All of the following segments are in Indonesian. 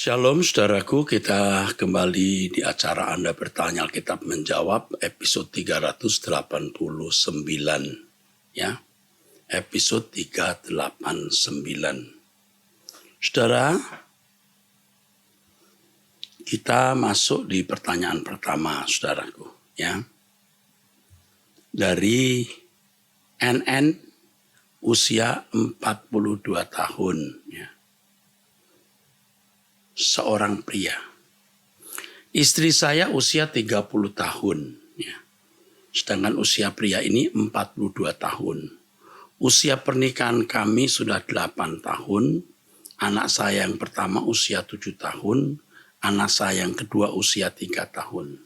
Shalom saudaraku, kita kembali di acara Anda Bertanya Alkitab Menjawab episode 389 ya. Episode 389. Saudara, kita masuk di pertanyaan pertama saudaraku ya. Dari NN usia 42 tahun ya. Seorang pria. Istri saya usia 30 tahun. Ya. Sedangkan usia pria ini 42 tahun. Usia pernikahan kami sudah 8 tahun. Anak saya yang pertama usia 7 tahun. Anak saya yang kedua usia 3 tahun.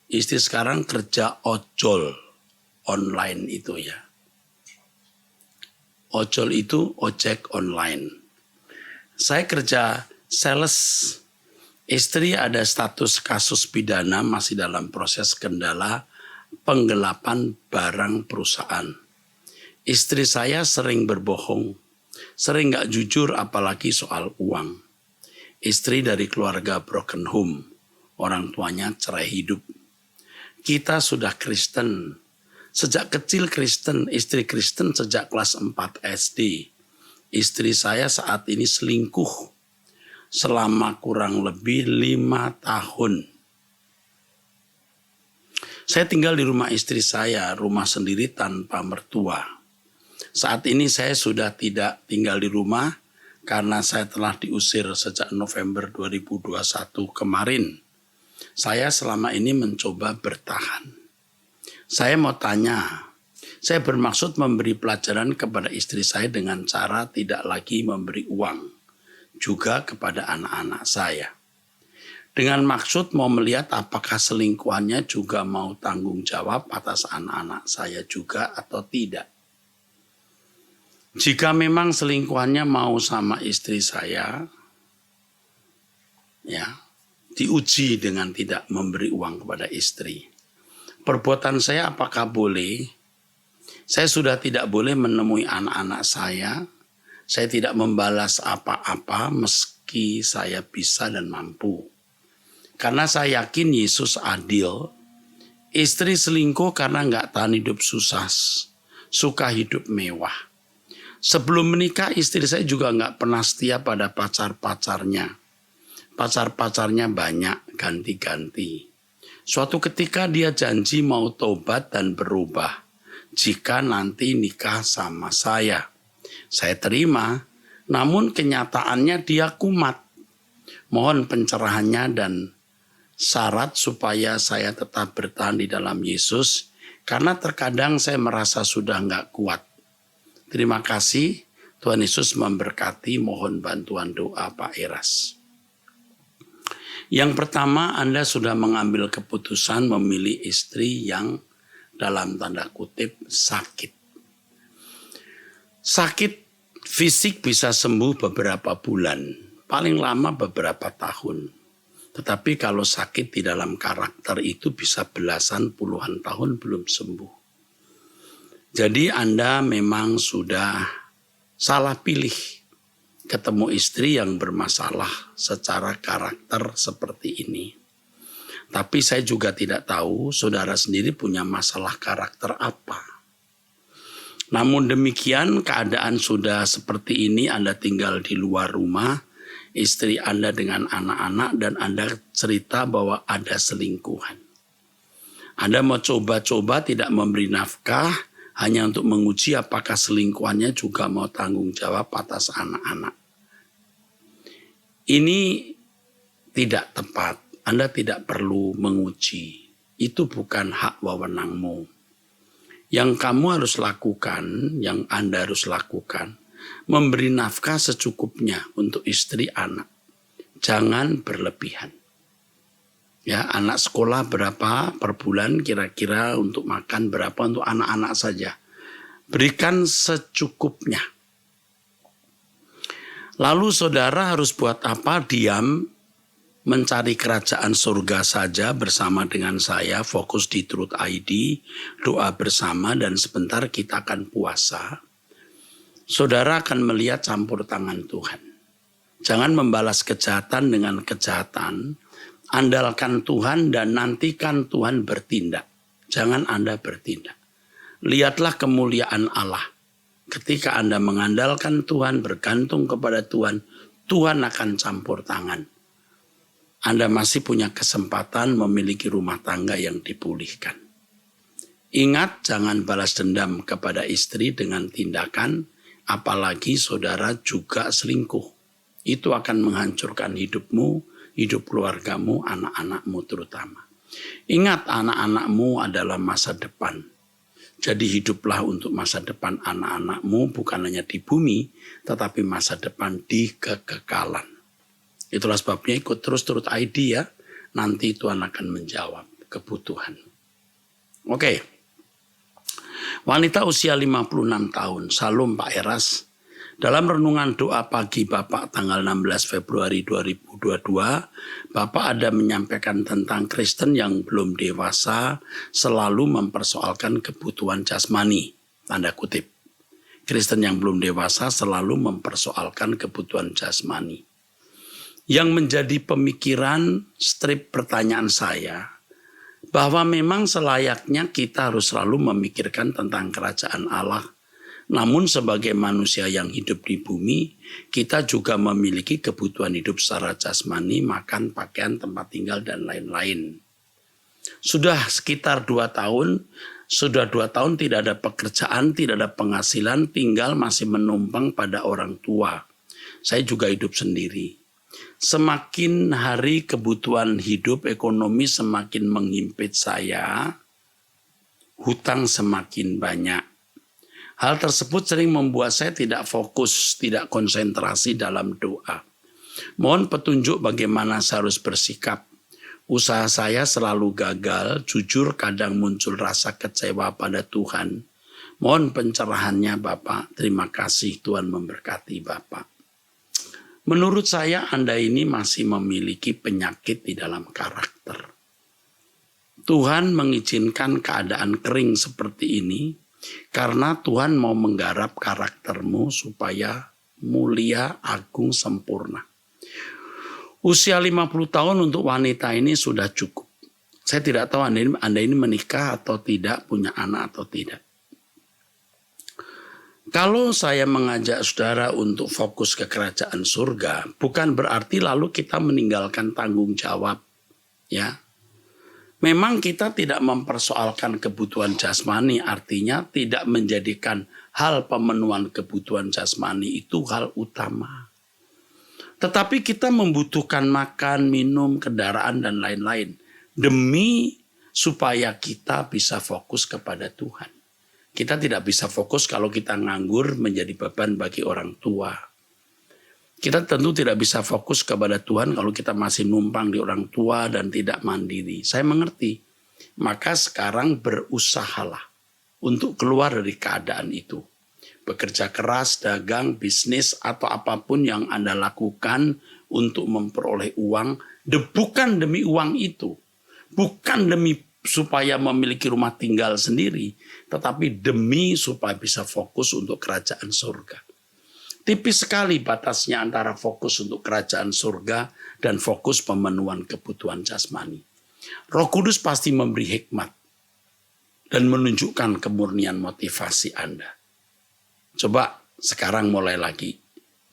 Istri sekarang kerja ojol online itu ya. Ojol itu ojek online. Saya kerja sales. Istri ada status kasus pidana masih dalam proses kendala penggelapan barang perusahaan. Istri saya sering berbohong, sering gak jujur apalagi soal uang. Istri dari keluarga broken home, orang tuanya cerai hidup. Kita sudah Kristen, sejak kecil Kristen, istri Kristen sejak kelas 4 SD. Istri saya saat ini selingkuh selama kurang lebih 5 tahun. Saya tinggal di rumah istri saya, rumah sendiri tanpa mertua. Saat ini saya sudah tidak tinggal di rumah karena saya telah diusir sejak November 2021 kemarin. Saya selama ini mencoba bertahan. Saya mau tanya, saya bermaksud memberi pelajaran kepada istri saya dengan cara tidak lagi memberi uang. Juga kepada anak-anak saya. Dengan maksud mau melihat apakah selingkuhannya juga mau tanggung jawab atas anak-anak saya juga atau tidak. Jika memang selingkuhannya mau sama istri saya, ya, diuji dengan tidak memberi uang kepada istri. Perbuatan saya apakah boleh? Saya sudah tidak boleh menemui anak-anak saya. Saya tidak membalas apa-apa meski saya bisa dan mampu. Karena saya yakin Yesus adil. Istri selingkuh karena nggak tahan hidup susah. Suka hidup mewah. Sebelum menikah istri saya juga nggak pernah setia pada pacar-pacarnya. Pacar-pacarnya banyak ganti-ganti. Suatu ketika dia janji mau tobat dan berubah. Jika nanti nikah sama saya. Saya terima, namun kenyataannya dia kumat. Mohon pencerahannya dan syarat supaya saya tetap bertahan di dalam Yesus. Karena terkadang saya merasa sudah nggak kuat. Terima kasih, Tuhan Yesus memberkati, mohon bantuan doa Pak Eras. Yang pertama, Anda sudah mengambil keputusan memilih istri yang dalam tanda kutip sakit. Sakit fisik bisa sembuh beberapa bulan, paling lama beberapa tahun. Tetapi kalau sakit di dalam karakter itu bisa belasan puluhan tahun belum sembuh. Jadi Anda memang sudah salah pilih ketemu istri yang bermasalah secara karakter seperti ini. Tapi saya juga tidak tahu saudara sendiri punya masalah karakter apa. Namun demikian keadaan sudah seperti ini, Anda tinggal di luar rumah, istri Anda dengan anak-anak dan Anda cerita bahwa ada selingkuhan. Anda mau coba-coba tidak memberi nafkah hanya untuk menguji apakah selingkuhannya juga mau tanggung jawab atas anak-anak. Ini tidak tepat, Anda tidak perlu menguji, itu bukan hak wewenangmu. Yang kamu harus lakukan, yang Anda harus lakukan, memberi nafkah secukupnya untuk istri anak. Jangan berlebihan. Ya, anak sekolah berapa per bulan kira-kira untuk makan berapa untuk anak-anak saja. Berikan secukupnya. Lalu saudara harus buat apa? Diam, mencari kerajaan surga saja bersama dengan saya, fokus di Truth ID, doa bersama dan sebentar kita akan puasa. Saudara akan melihat campur tangan Tuhan. Jangan membalas kejahatan dengan kejahatan. Andalkan Tuhan dan nantikan Tuhan bertindak. Jangan Anda bertindak. Lihatlah kemuliaan Allah. Ketika Anda mengandalkan Tuhan, bergantung kepada Tuhan, Tuhan akan campur tangan. Anda masih punya kesempatan memiliki rumah tangga yang dipulihkan. Ingat, jangan balas dendam kepada istri dengan tindakan, apalagi saudara juga selingkuh. Itu akan menghancurkan hidupmu, hidup keluargamu, anak-anakmu terutama. Ingat, anak-anakmu adalah masa depan. Jadi hiduplah untuk masa depan anak-anakmu, bukan hanya di bumi, tetapi masa depan di kekekalan. Itulah sebabnya ikut terus Truth ID ya. Nanti Tuhan akan menjawab kebutuhan. Oke. Wanita usia 56 tahun, Salum Pak Eras. Dalam renungan doa pagi Bapak tanggal 16 Februari 2022, Bapak ada menyampaikan tentang Kristen yang belum dewasa selalu mempersoalkan kebutuhan jasmani. Tanda kutip. Kristen yang belum dewasa selalu mempersoalkan kebutuhan jasmani. Yang menjadi pemikiran strip pertanyaan saya, bahwa memang selayaknya kita harus selalu memikirkan tentang kerajaan Allah. Namun sebagai manusia yang hidup di bumi, kita juga memiliki kebutuhan hidup secara jasmani, makan, pakaian, tempat tinggal, dan lain-lain. Sudah sekitar 2 tahun, tidak ada pekerjaan, tidak ada penghasilan, tinggal masih menumpang pada orang tua. Saya juga hidup sendiri. Semakin hari kebutuhan hidup ekonomi semakin menghimpit saya, hutang semakin banyak. Hal tersebut sering membuat saya tidak fokus, tidak konsentrasi dalam doa. Mohon petunjuk bagaimana saya harus bersikap. Usaha saya selalu gagal, jujur kadang muncul rasa kecewa pada Tuhan. Mohon pencerahannya Bapak, terima kasih Tuhan memberkati Bapak. Menurut saya Anda ini masih memiliki penyakit di dalam karakter. Tuhan mengizinkan keadaan kering seperti ini karena Tuhan mau menggarap karaktermu supaya mulia, agung, sempurna. Usia 50 tahun untuk wanita ini sudah cukup. Saya tidak tahu Anda ini menikah atau tidak, punya anak atau tidak. Kalau saya mengajak saudara untuk fokus ke kerajaan surga, bukan berarti lalu kita meninggalkan tanggung jawab. Ya, memang kita tidak mempersoalkan kebutuhan jasmani, artinya tidak menjadikan hal pemenuhan kebutuhan jasmani itu hal utama. Tetapi kita membutuhkan makan, minum, kendaraan, dan lain-lain demi supaya kita bisa fokus kepada Tuhan. Kita tidak bisa fokus kalau kita nganggur menjadi beban bagi orang tua. Kita tentu tidak bisa fokus kepada Tuhan kalau kita masih numpang di orang tua dan tidak mandiri. Saya mengerti. Maka sekarang berusahalah untuk keluar dari keadaan itu. Bekerja keras, dagang, bisnis, atau apapun yang Anda lakukan untuk memperoleh uang. Bukan demi uang itu. Bukan demi supaya memiliki rumah tinggal sendiri, tetapi demi supaya bisa fokus untuk kerajaan surga. Tipis sekali batasnya antara fokus untuk kerajaan surga dan fokus pemenuhan kebutuhan jasmani. Roh Kudus pasti memberi hikmat dan menunjukkan kemurnian motivasi Anda. Coba sekarang mulai lagi.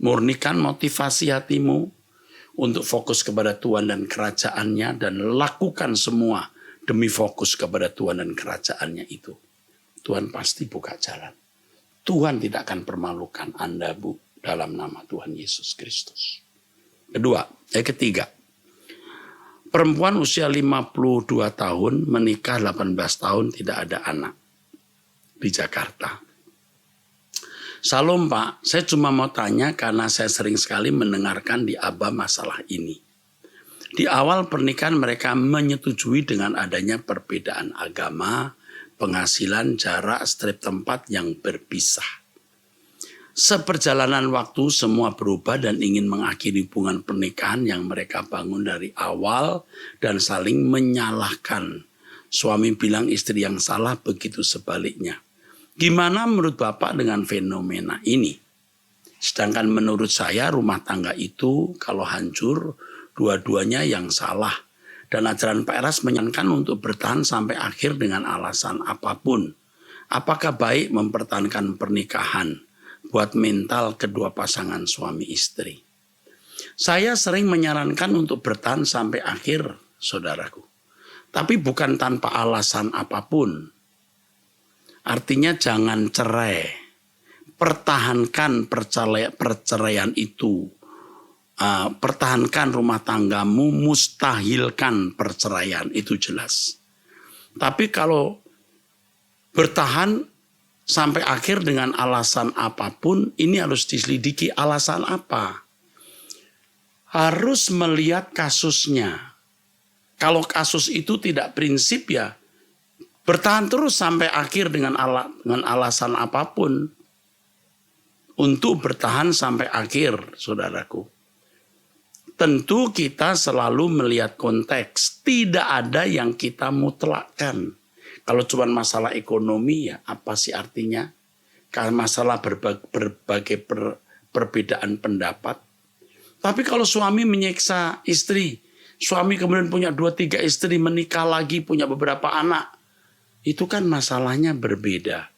Murnikan motivasi hatimu untuk fokus kepada Tuhan dan kerajaannya dan lakukan semua demi fokus kepada Tuhan dan kerajaannya itu. Tuhan pasti buka jalan. Tuhan tidak akan permalukan Anda, Bu, dalam nama Tuhan Yesus Kristus. Ketiga. Perempuan usia 52 tahun, menikah 18 tahun, tidak ada anak. Di Jakarta. Salam Pak, saya cuma mau tanya karena saya sering sekali mendengarkan di ABA masalah ini. Di awal pernikahan mereka menyetujui dengan adanya perbedaan agama, penghasilan, jarak, strip tempat yang berpisah. Seperjalanan waktu semua berubah dan ingin mengakhiri hubungan pernikahan yang mereka bangun dari awal dan saling menyalahkan. Suami bilang istri yang salah, begitu sebaliknya. Gimana menurut Bapak dengan fenomena ini? Sedangkan menurut saya rumah tangga itu kalau hancur, dua-duanya yang salah. Dan ajaran PRS menyarankan untuk bertahan sampai akhir dengan alasan apapun. Apakah baik mempertahankan pernikahan buat mental kedua pasangan suami istri? Saya sering menyarankan untuk bertahan sampai akhir, saudaraku. Tapi bukan tanpa alasan apapun. Artinya jangan cerai. Pertahankan perceraian itu. Pertahankan rumah tanggamu, mustahilkan perceraian, itu jelas. Tapi kalau bertahan sampai akhir dengan alasan apapun, ini harus diselidiki alasan apa. Harus melihat kasusnya. Kalau kasus itu tidak prinsip ya, bertahan terus sampai akhir dengan alasan apapun. Untuk bertahan sampai akhir, saudaraku. Tentu kita selalu melihat konteks. Tidak ada yang kita mutlakkan. Kalau cuma masalah ekonomi ya apa sih artinya? Kalau masalah berbagai perbedaan pendapat. Tapi kalau suami menyiksa istri, suami kemudian punya 2-3 istri, menikah lagi, punya beberapa anak. Itu kan masalahnya berbeda.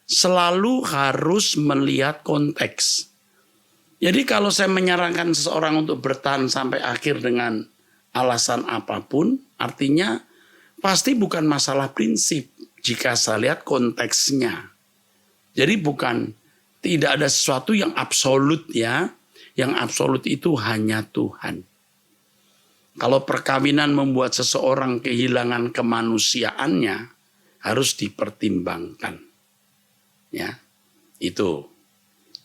Selalu harus melihat konteks. Jadi kalau saya menyarankan seseorang untuk bertahan sampai akhir dengan alasan apapun, artinya pasti bukan masalah prinsip jika saya lihat konteksnya. Jadi tidak ada sesuatu yang absolut ya. Yang absolut itu hanya Tuhan. Kalau perkawinan membuat seseorang kehilangan kemanusiaannya, harus dipertimbangkan. Ya, itu.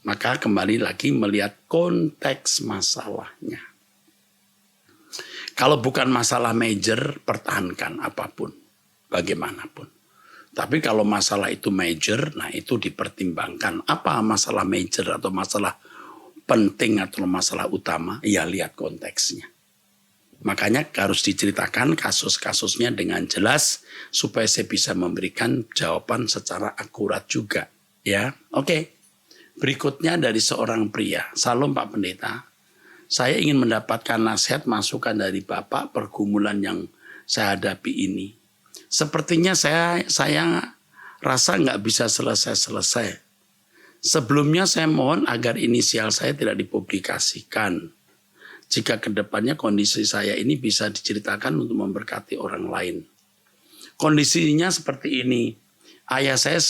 Maka kembali lagi melihat konteks masalahnya. Kalau bukan masalah major, pertahankan apapun, bagaimanapun. Tapi kalau masalah itu major, nah itu dipertimbangkan. Apa masalah major atau masalah penting atau masalah utama? Ya lihat konteksnya. Makanya harus diceritakan kasus-kasusnya dengan jelas supaya saya bisa memberikan jawaban secara akurat juga. Ya, oke. Berikutnya dari seorang pria. Salam Pak Pendeta. Saya ingin mendapatkan nasihat masukan dari Bapak pergumulan yang saya hadapi ini. Sepertinya saya rasa nggak bisa selesai-selesai. Sebelumnya saya mohon agar inisial saya tidak dipublikasikan. Jika kedepannya kondisi saya ini bisa diceritakan untuk memberkati orang lain. Kondisinya seperti ini. Ayah saya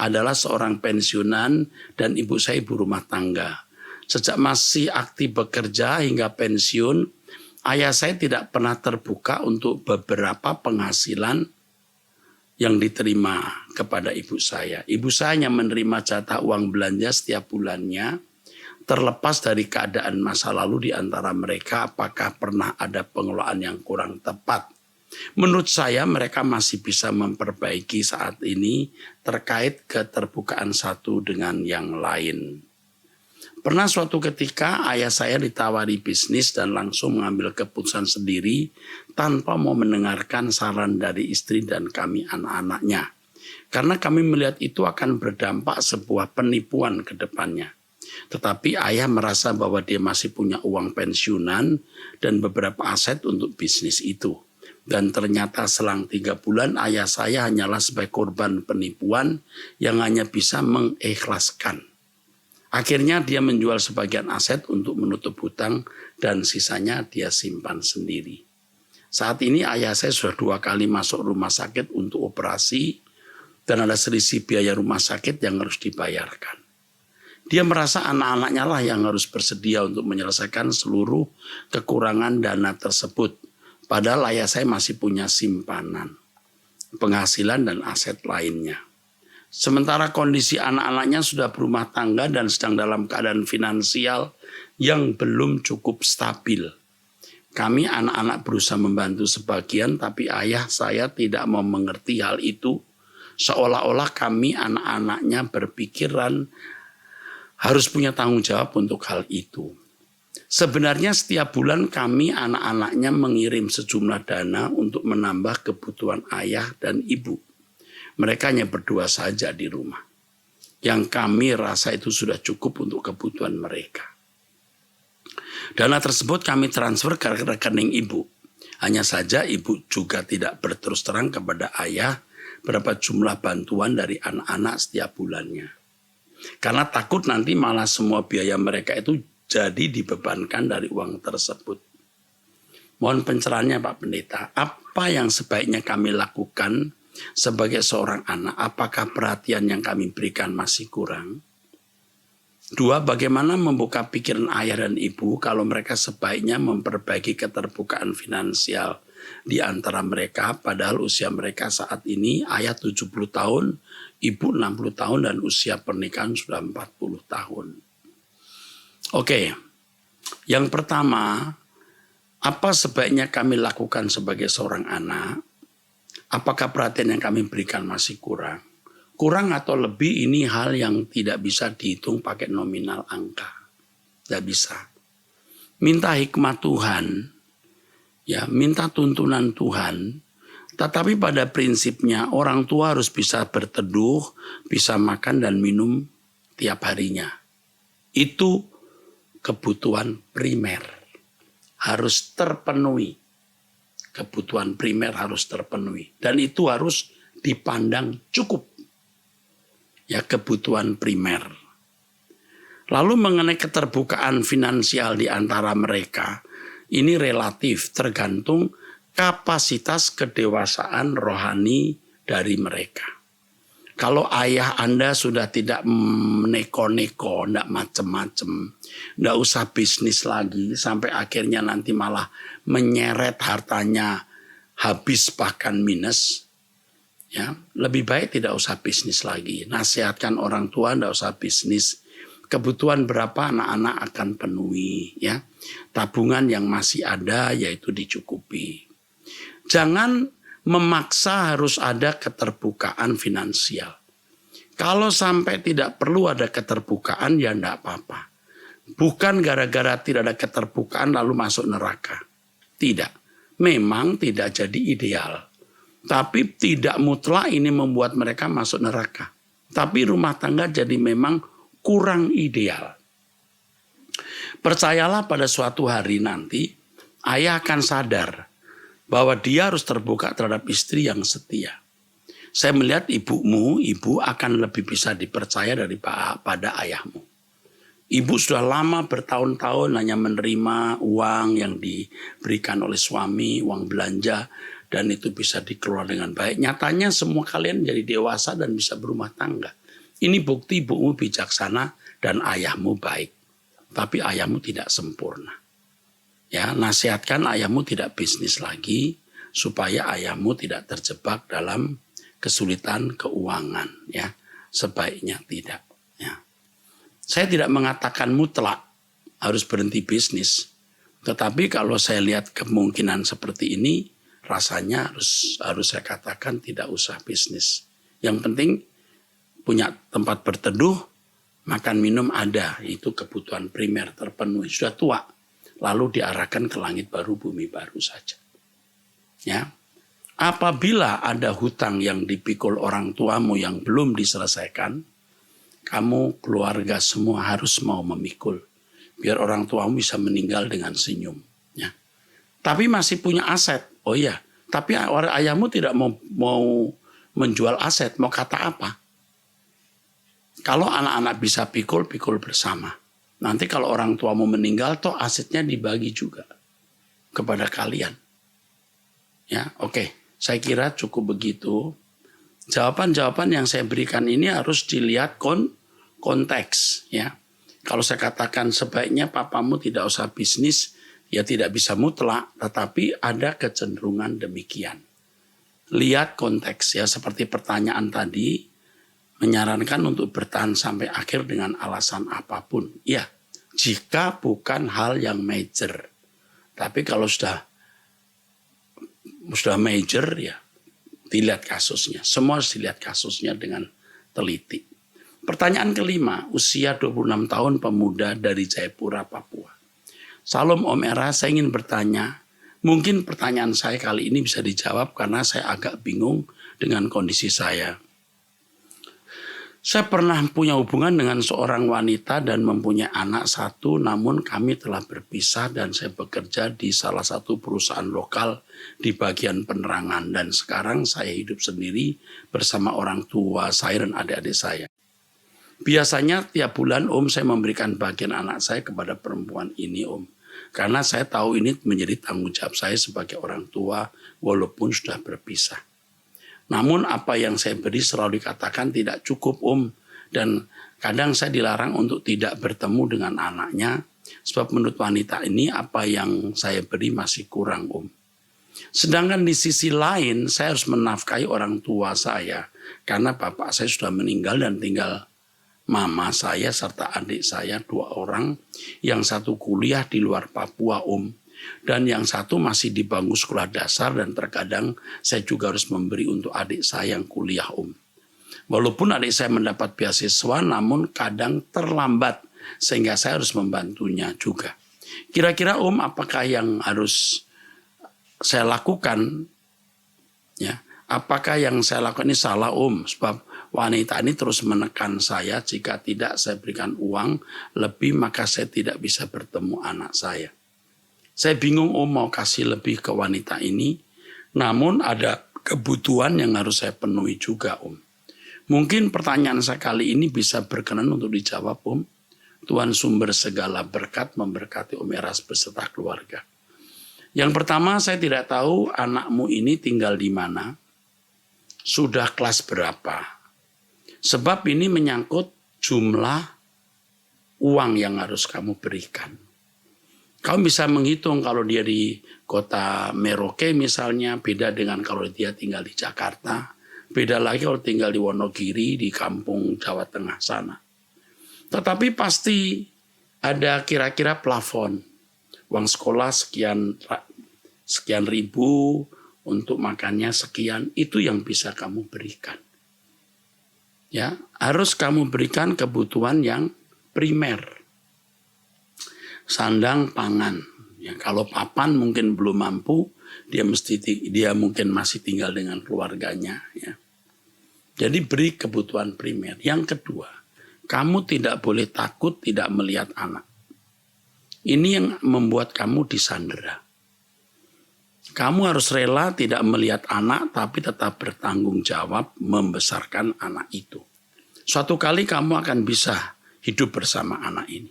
adalah seorang pensiunan dan ibu saya ibu rumah tangga. Sejak masih aktif bekerja hingga pensiun, ayah saya tidak pernah terbuka untuk beberapa penghasilan yang diterima kepada ibu saya. Ibu saya hanya menerima jatah uang belanja setiap bulannya, terlepas dari keadaan masa lalu di antara mereka apakah pernah ada pengelolaan yang kurang tepat. Menurut saya mereka masih bisa memperbaiki saat ini terkait keterbukaan satu dengan yang lain. Pernah suatu ketika ayah saya ditawari bisnis dan langsung mengambil keputusan sendiri tanpa mau mendengarkan saran dari istri dan kami anak-anaknya. Karena kami melihat itu akan berdampak sebuah penipuan ke depannya. Tetapi ayah merasa bahwa dia masih punya uang pensiunan dan beberapa aset untuk bisnis itu. Dan ternyata selang 3 bulan ayah saya hanyalah sebagai korban penipuan yang hanya bisa mengikhlaskan. Akhirnya dia menjual sebagian aset untuk menutup hutang dan sisanya dia simpan sendiri. Saat ini ayah saya sudah 2 kali masuk rumah sakit untuk operasi dan ada selisih biaya rumah sakit yang harus dibayarkan. Dia merasa anak-anaknya lah yang harus bersedia untuk menyelesaikan seluruh kekurangan dana tersebut. Padahal ayah saya masih punya simpanan, penghasilan dan aset lainnya. Sementara kondisi anak-anaknya sudah berumah tangga dan sedang dalam keadaan finansial yang belum cukup stabil. Kami anak-anak berusaha membantu sebagian, tapi ayah saya tidak mau mengerti hal itu. Seolah-olah kami anak-anaknya berpikiran harus punya tanggung jawab untuk hal itu. Sebenarnya setiap bulan kami anak-anaknya mengirim sejumlah dana untuk menambah kebutuhan ayah dan ibu. Mereka hanya berdua saja di rumah. yang kami rasa itu sudah cukup untuk kebutuhan mereka. Dana tersebut kami transfer ke rekening ibu. Hanya saja ibu juga tidak berterus terang kepada ayah berapa jumlah bantuan dari anak-anak setiap bulannya. Karena takut nanti malah semua biaya mereka itu jadi dibebankan dari uang tersebut. Mohon pencerahannya Pak Pendeta, apa yang sebaiknya kami lakukan sebagai seorang anak? Apakah perhatian yang kami berikan masih kurang? 2, bagaimana membuka pikiran ayah dan ibu kalau mereka sebaiknya memperbaiki keterbukaan finansial di antara mereka, padahal usia mereka saat ini ayah 70 tahun, ibu 60 tahun, dan usia pernikahan sudah 40 tahun. Oke, yang pertama, apa sebaiknya kami lakukan sebagai seorang anak? Apakah perhatian yang kami berikan masih kurang? Kurang atau lebih ini hal yang tidak bisa dihitung pakai nominal angka. Tidak bisa. Minta hikmat Tuhan, ya, minta tuntunan Tuhan. Tetapi pada prinsipnya orang tua harus bisa berteduh, bisa makan dan minum tiap harinya. Itu kebutuhan primer. Harus terpenuhi. Kebutuhan primer harus terpenuhi. Dan itu harus dipandang cukup. Ya, kebutuhan primer. Lalu mengenai keterbukaan finansial di antara mereka, ini relatif tergantung kapasitas kedewasaan rohani dari mereka. Kalau ayah Anda sudah tidak neko-neko, tidak macem-macem, tidak usah bisnis lagi, sampai akhirnya nanti malah menyeret hartanya habis bahkan minus, ya, lebih baik tidak usah bisnis lagi. Nasihatkan orang tua tidak usah bisnis. Kebutuhan berapa anak-anak akan penuhi, ya. Tabungan yang masih ada yaitu dicukupi. Jangan memaksa harus ada keterbukaan finansial. Kalau sampai tidak perlu ada keterbukaan ya tidak apa-apa. Bukan gara-gara tidak ada keterbukaan lalu masuk neraka. Tidak. Memang tidak jadi ideal. Tapi tidak mutlak ini membuat mereka masuk neraka. Tapi rumah tangga jadi memang kurang ideal. Percayalah pada suatu hari nanti ayah akan sadar bahwa dia harus terbuka terhadap istri yang setia. Saya melihat ibu akan lebih bisa dipercaya daripada ayahmu. Ibu sudah lama bertahun-tahun hanya menerima uang yang diberikan oleh suami, uang belanja, dan itu bisa dikelola dengan baik. Nyatanya semua kalian jadi dewasa dan bisa berumah tangga. Ini bukti ibumu bijaksana dan ayahmu baik. Tapi ayahmu tidak sempurna. Ya, nasihatkan ayahmu tidak bisnis lagi supaya ayahmu tidak terjebak dalam kesulitan keuangan, ya. Sebaiknya tidak, ya. Saya tidak mengatakan mutlak harus berhenti bisnis. Tetapi kalau saya lihat kemungkinan seperti ini, rasanya harus saya katakan tidak usah bisnis. Yang penting punya tempat berteduh, makan minum ada, itu kebutuhan primer terpenuhi. Sudah tua, lalu diarahkan ke langit baru, bumi baru saja. Ya, apabila ada hutang yang dipikul orang tuamu yang belum diselesaikan, kamu keluarga semua harus mau memikul, biar orang tuamu bisa meninggal dengan senyum. Ya. Tapi masih punya aset, oh iya. Tapi ayahmu tidak mau menjual aset, mau kata apa? Kalau anak-anak bisa pikul bersama. Nanti kalau orang tuamu meninggal, toh asetnya dibagi juga kepada kalian. Ya, oke. Saya kira cukup begitu. Jawaban-jawaban yang saya berikan ini harus dilihat konteks. Ya, kalau saya katakan sebaiknya papamu tidak usah bisnis, ya tidak bisa mutlak, tetapi ada kecenderungan demikian. Lihat konteks ya, seperti pertanyaan tadi. Menyarankan untuk bertahan sampai akhir dengan alasan apapun. Ya, jika bukan hal yang major. Tapi kalau sudah major ya, dilihat kasusnya. Semua harus dilihat kasusnya dengan teliti. Pertanyaan kelima, usia 26 tahun pemuda dari Jayapura, Papua. Salam Om Era, saya ingin bertanya. Mungkin pertanyaan saya kali ini bisa dijawab karena saya agak bingung dengan kondisi saya. Saya pernah punya hubungan dengan seorang wanita dan mempunyai anak satu, namun kami telah berpisah dan saya bekerja di salah satu perusahaan lokal di bagian penerangan. Dan sekarang saya hidup sendiri bersama orang tua saya dan adik-adik saya. Biasanya tiap bulan saya memberikan bagian anak saya kepada perempuan ini Karena saya tahu ini menjadi tanggung jawab saya sebagai orang tua walaupun sudah berpisah. Namun apa yang saya beri selalu dikatakan tidak cukup dan kadang saya dilarang untuk tidak bertemu dengan anaknya sebab menurut wanita ini apa yang saya beri masih kurang Sedangkan di sisi lain saya harus menafkahi orang tua saya karena bapak saya sudah meninggal dan tinggal mama saya serta adik saya 2 orang, yang satu kuliah di luar Papua dan yang satu masih di bangku sekolah dasar dan terkadang saya juga harus memberi untuk adik saya yang kuliah Walaupun adik saya mendapat beasiswa namun kadang terlambat sehingga saya harus membantunya juga. Kira-kira apakah yang harus saya lakukan? Ya, apakah yang saya lakukan ini salah sebab wanita ini terus menekan saya jika tidak saya berikan uang lebih maka saya tidak bisa bertemu anak saya. Saya bingung mau kasih lebih ke wanita ini, namun ada kebutuhan yang harus saya penuhi juga Mungkin pertanyaan saya kali ini bisa berkenan untuk dijawab Tuhan sumber segala berkat memberkati Eras beserta keluarga. Yang pertama saya tidak tahu anakmu ini tinggal di mana, sudah kelas berapa. Sebab ini menyangkut jumlah uang yang harus kamu berikan. Kamu bisa menghitung kalau dia di kota Merauke misalnya, beda dengan kalau dia tinggal di Jakarta. Beda lagi kalau tinggal di Wonogiri, di kampung Jawa Tengah sana. Tetapi pasti ada kira-kira plafon. Uang sekolah sekian ribu, untuk makannya sekian, itu yang bisa kamu berikan. Ya, harus kamu berikan kebutuhan yang primer. Sandang, pangan. Ya, kalau papan mungkin belum mampu, dia mungkin masih tinggal dengan keluarganya. Ya. Jadi beri kebutuhan primer. Yang kedua, kamu tidak boleh takut tidak melihat anak. Ini yang membuat kamu disandera. Kamu harus rela tidak melihat anak, tapi tetap bertanggung jawab membesarkan anak itu. Suatu kali kamu akan bisa hidup bersama anak ini.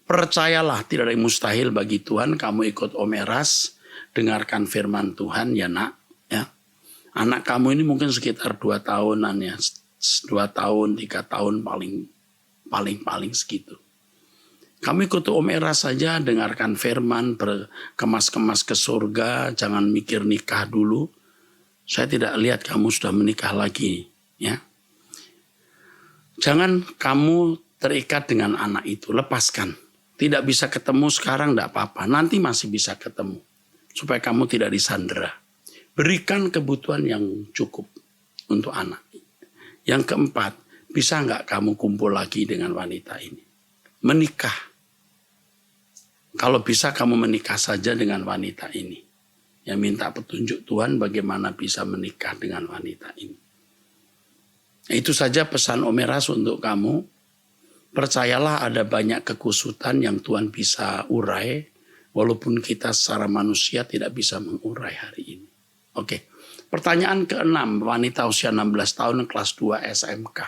Percayalah, tidak ada yang mustahil bagi Tuhan. Kamu ikut Eras, dengarkan firman Tuhan ya nak. Ya. Anak kamu ini mungkin sekitar 2 tahunan ya. 2 tahun, 3 tahun paling segitu. Kamu ikut Eras saja, dengarkan firman, berkemas-kemas ke surga, jangan mikir nikah dulu. Saya tidak lihat kamu sudah menikah lagi. Ya. Jangan kamu terikat dengan anak itu, lepaskan. Tidak bisa ketemu sekarang, tidak apa-apa. Nanti masih bisa ketemu. Supaya kamu tidak disandera. Berikan kebutuhan yang cukup untuk anak. Yang keempat, bisa nggak kamu kumpul lagi dengan wanita ini? Menikah. Kalau bisa kamu menikah saja dengan wanita ini. Yang minta petunjuk Tuhan bagaimana bisa menikah dengan wanita ini. Itu saja pesan Eras untuk kamu. Percayalah ada banyak kekusutan yang Tuhan bisa urai, walaupun kita secara manusia tidak bisa mengurai hari ini. Oke, pertanyaan ke-6, wanita usia 16 tahun kelas 2 SMK.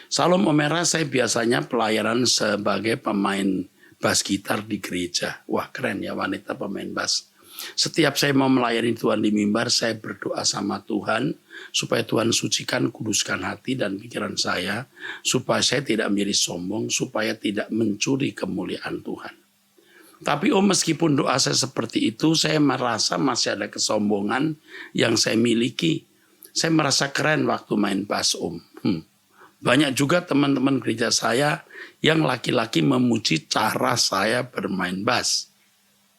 Salam Eras, saya biasanya pelayanan sebagai pemain bass gitar di gereja. Wah keren ya wanita pemain bass. Setiap saya mau melayani Tuhan di mimbar, saya berdoa sama Tuhan supaya Tuhan sucikan, kuduskan hati dan pikiran saya, supaya saya tidak menjadi sombong, supaya tidak mencuri kemuliaan Tuhan. Tapi meskipun doa saya seperti itu, saya merasa masih ada kesombongan yang saya miliki. Saya merasa keren waktu main bass Banyak juga teman-teman gereja saya yang laki-laki memuji cara saya bermain bass.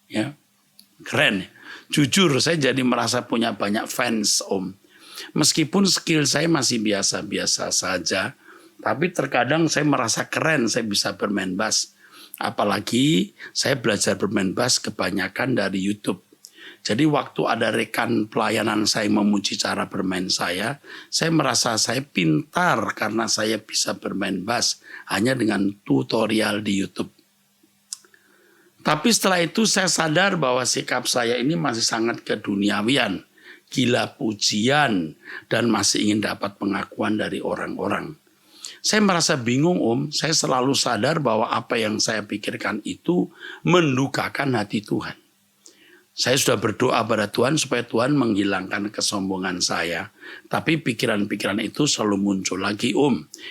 Ya. Keren. Jujur saya jadi merasa punya banyak fans Meskipun skill saya masih biasa-biasa saja, tapi terkadang saya merasa keren saya bisa bermain bass. Apalagi saya belajar bermain bass kebanyakan dari YouTube. Jadi waktu ada rekan pelayanan saya memuji cara bermain saya merasa saya pintar karena saya bisa bermain bass hanya dengan tutorial di YouTube. Tapi setelah itu saya sadar bahwa sikap saya ini masih sangat keduniawian, gila pujian, dan masih ingin dapat pengakuan dari orang-orang. Saya merasa bingung saya selalu sadar bahwa apa yang saya pikirkan itu mendukakan hati Tuhan. Saya sudah berdoa pada Tuhan supaya Tuhan menghilangkan kesombongan saya. Tapi pikiran-pikiran itu selalu muncul lagi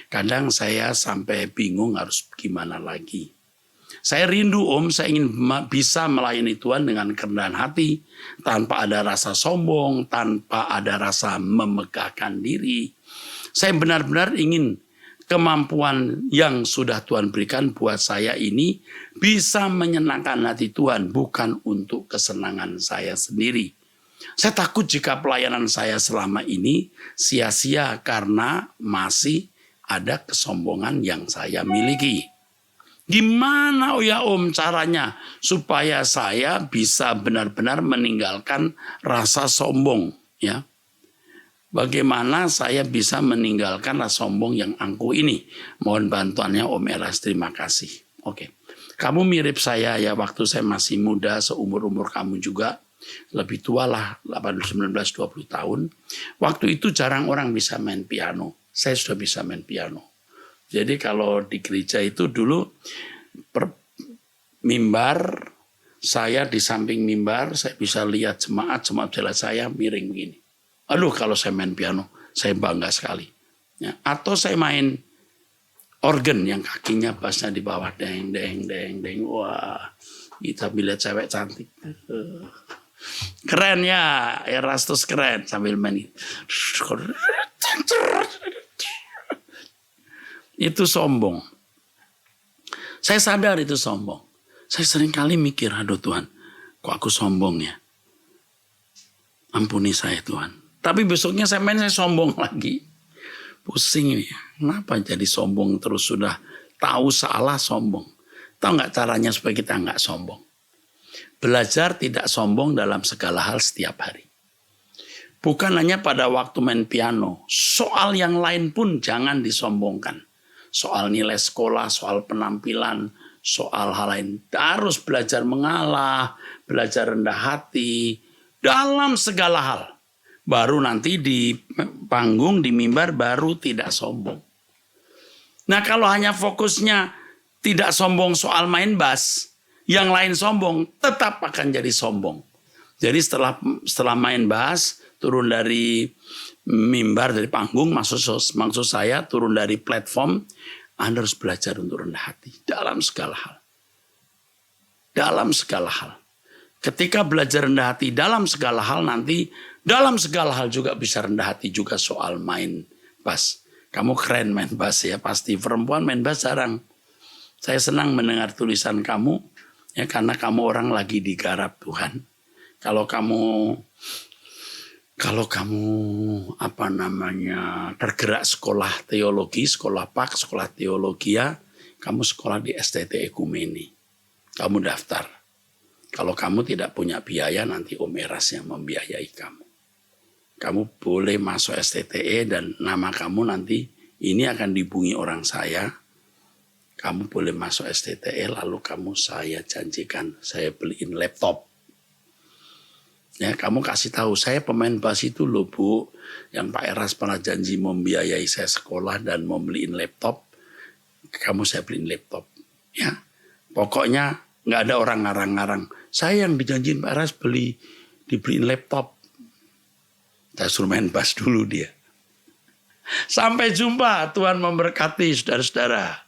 Kadang saya sampai bingung harus gimana lagi. Saya rindu saya ingin bisa melayani Tuhan dengan kerendahan hati, tanpa ada rasa sombong, tanpa ada rasa memegahkan diri. Saya benar-benar ingin kemampuan yang sudah Tuhan berikan buat saya ini bisa menyenangkan hati Tuhan, bukan untuk kesenangan saya sendiri. Saya takut jika pelayanan saya selama ini sia-sia karena masih ada kesombongan yang saya miliki. Gimana caranya supaya saya bisa benar-benar meninggalkan rasa sombong, ya? Bagaimana saya bisa meninggalkan rasa sombong yang angkuh ini? Mohon bantuannya Om Eras, terima kasih. Oke. Kamu mirip saya ya, waktu saya masih muda, seumur-umur kamu juga. Lebih tua lah, 19-20 tahun. Waktu itu jarang orang bisa main piano. Saya sudah bisa main piano. Jadi kalau di gereja itu dulu mimbar, saya di samping mimbar, saya bisa lihat jemaat jalan saya miring begini. Aduh, kalau saya main piano, saya bangga sekali. Ya, atau saya main organ yang kakinya bassnya di bawah, deng, deng, deng, deng. Wah, kita lihat cewek cantik. Keren ya, Erastus keren sambil main. Itu sombong. Saya sadar itu sombong. Saya sering kali mikir, aduh Tuhan, kok aku sombong ya? Ampuni saya Tuhan. Tapi besoknya saya main, saya sombong lagi. Pusing ini. Kenapa jadi sombong terus, sudah tahu salah sombong? Tahu nggak caranya supaya kita nggak sombong? Belajar tidak sombong dalam segala hal setiap hari. Bukan hanya pada waktu main piano. Soal yang lain pun jangan disombongkan. Soal nilai sekolah, soal penampilan, soal hal lain. Harus belajar mengalah, belajar rendah hati, dalam segala hal. Baru nanti di panggung, di mimbar, baru tidak sombong. Nah kalau hanya fokusnya tidak sombong soal main bass, yang lain sombong, tetap akan jadi sombong. Jadi setelah main bass, turun dari mimbar, dari panggung, maksud saya turun dari platform, Anda harus belajar untuk rendah hati dalam segala hal. Dalam segala hal. Ketika belajar rendah hati dalam segala hal, nanti dalam segala hal juga bisa rendah hati juga soal main bass. Kamu keren main bass ya, pasti perempuan main bass jarang. Saya senang mendengar tulisan kamu, ya karena kamu orang lagi digarap Tuhan. Kalau kamu tergerak sekolah teologi, sekolah PAK, sekolah teologia, kamu sekolah di STT Ekumene. Kamu daftar. Kalau kamu tidak punya biaya, nanti Om Eras yang membiayai kamu. Kamu boleh masuk STTE dan nama kamu nanti ini akan dihubungi orang saya. Kamu boleh masuk STTE, lalu saya janjikan, saya beliin laptop. Ya, kamu kasih tahu, saya pemain bass itu loh Bu, yang Pak Eras pernah janji membiayai saya sekolah dan mau beliin laptop. Kamu saya beliin laptop. Ya, pokoknya nggak ada orang ngarang-ngarang. Saya yang dijanjiin Pak Eras dibeliin laptop. Saya suruh main bass dulu dia. Sampai jumpa, Tuhan memberkati saudara-saudara.